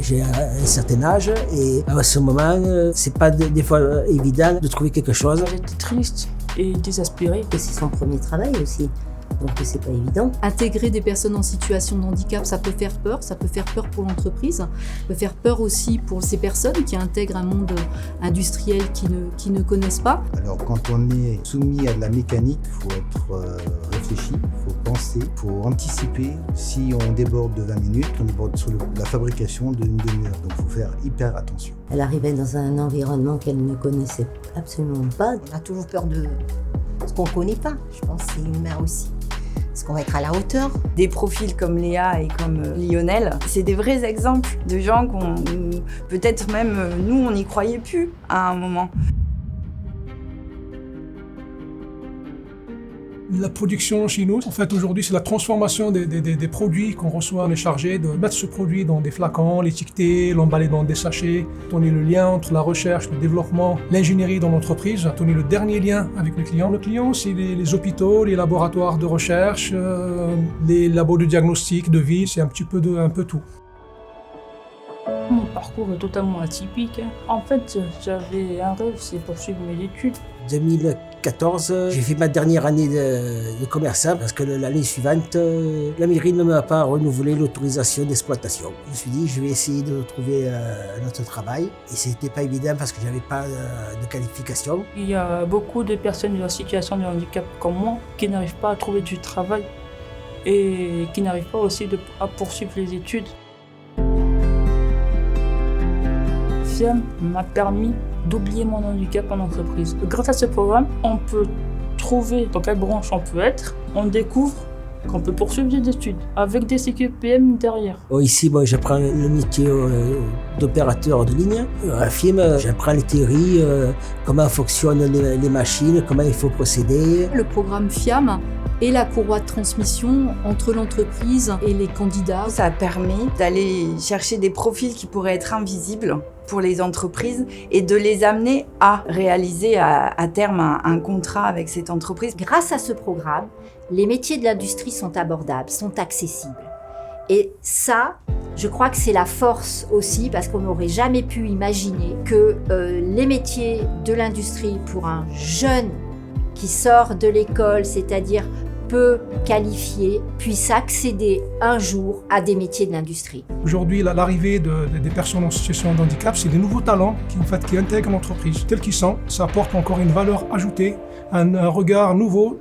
J'ai un certain âge et à ce moment, c'est pas des fois évident de trouver quelque chose. J'étais triste et désespérée. Et c'est son premier travail aussi. Donc c'est pas évident. Intégrer des personnes en situation de handicap, ça peut faire peur pour l'entreprise, ça peut faire peur aussi pour ces personnes qui intègrent un monde industriel qui ne connaissent pas. Alors quand on est soumis à de la mécanique, il faut être réfléchi, il faut penser, il faut anticiper. Si on déborde de 20 minutes, on déborde sur la fabrication d'une demi-heure. Donc il faut faire hyper attention. Elle arrivait dans un environnement qu'elle ne connaissait absolument pas. On a toujours peur de ce qu'on ne connaît pas. Je pense que c'est humain aussi. Est-ce qu'on va être à la hauteur? Des profils comme Léa et comme Lionel, c'est des vrais exemples de gens qu'on, peut-être même nous, on n'y croyait plus à un moment. La production chez nous, en fait, aujourd'hui, c'est la transformation des produits qu'on reçoit. On est chargé de mettre ce produit dans des flacons, l'étiqueter, l'emballer dans des sachets. On est le lien entre la recherche, le développement, l'ingénierie dans l'entreprise. On est le dernier lien avec le client. Le client, c'est les hôpitaux, les laboratoires de recherche, les labos de diagnostic, de vie, c'est un peu tout. Mon parcours est totalement atypique. En fait, j'avais un rêve, c'est poursuivre mes études. En 2014, j'ai fait ma dernière année de commerçant parce que l'année suivante, la mairie ne m'a pas renouvelé l'autorisation d'exploitation. Je me suis dit, je vais essayer de trouver un autre travail. Et c'était pas évident parce que j'avais pas de qualification. Il y a beaucoup de personnes en situation de handicap comme moi qui n'arrivent pas à trouver du travail et qui n'arrivent pas aussi à poursuivre les études. FIAM m'a permis d'oublier mon handicap en entreprise. Grâce à ce programme, on peut trouver dans quelle branche on peut être. On découvre qu'on peut poursuivre des études avec des CQPM derrière. Ici, j'apprends le métier d'opérateur de ligne. À FIAM, j'apprends les théories, comment fonctionnent les machines, comment il faut procéder. Le programme FIAM est la courroie de transmission entre l'entreprise et les candidats. Ça permet d'aller chercher des profils qui pourraient être invisibles pour les entreprises et de les amener à réaliser à terme un contrat avec cette entreprise. Grâce à ce programme, les métiers de l'industrie sont abordables, sont accessibles. Et ça, je crois que c'est la force aussi, parce qu'on n'aurait jamais pu imaginer que les métiers de l'industrie pour un jeune qui sort de l'école, c'est-à-dire peu qualifié, puisse accéder un jour à des métiers de l'industrie. Aujourd'hui, l'arrivée des personnes en situation de handicap, c'est des nouveaux talents qui intègrent l'entreprise tels qu'ils sont. Ça apporte encore une valeur ajoutée, un regard nouveau.